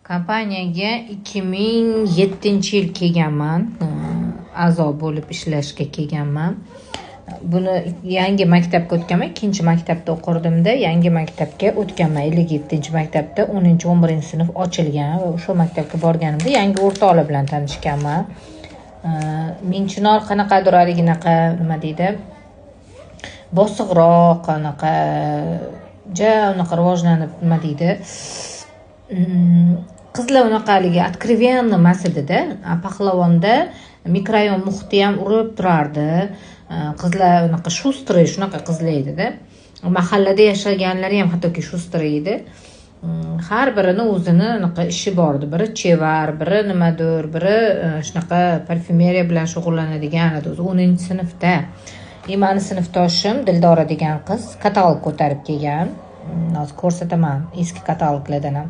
Kompaniyaga 2007-yil kelganman. A'zo bo'lib ishlashga kelganman. Buni yangi maktabga o'tganman. Ikkinchi maktabda o'qirdim-da, yangi maktabga o'tganman. 57-maktabda 10-11-sinf ochilgan va o'sha maktabga borganimda yangi o'rtoqlar bilan tanishganman. Mingchinor qanaqadir anaqa nima deydi? Bosiqroq, qanaqa unaqa rivojlanib nima deydi? Qizlar unaqaligi откровенно emas edi-da. Pahlavonda mikrorayon muhiti ham urib turardi. Qizlar unaqa shustri, shunaqa qizlar edi-da. Mahallada yashaganlari ham hattoki shustri edi. Har birini o'zini unaqa ishi bor edi. Biri chevar, biri nimadir, biri shunaqa parfumeriya bilan shug'ullanadigan edi. 10-sinfda. Meni sinfdoshim Dildora degan qiz katalog ko'tarib kelgan. Hozir ko'rsataman eski kataloglardan ham.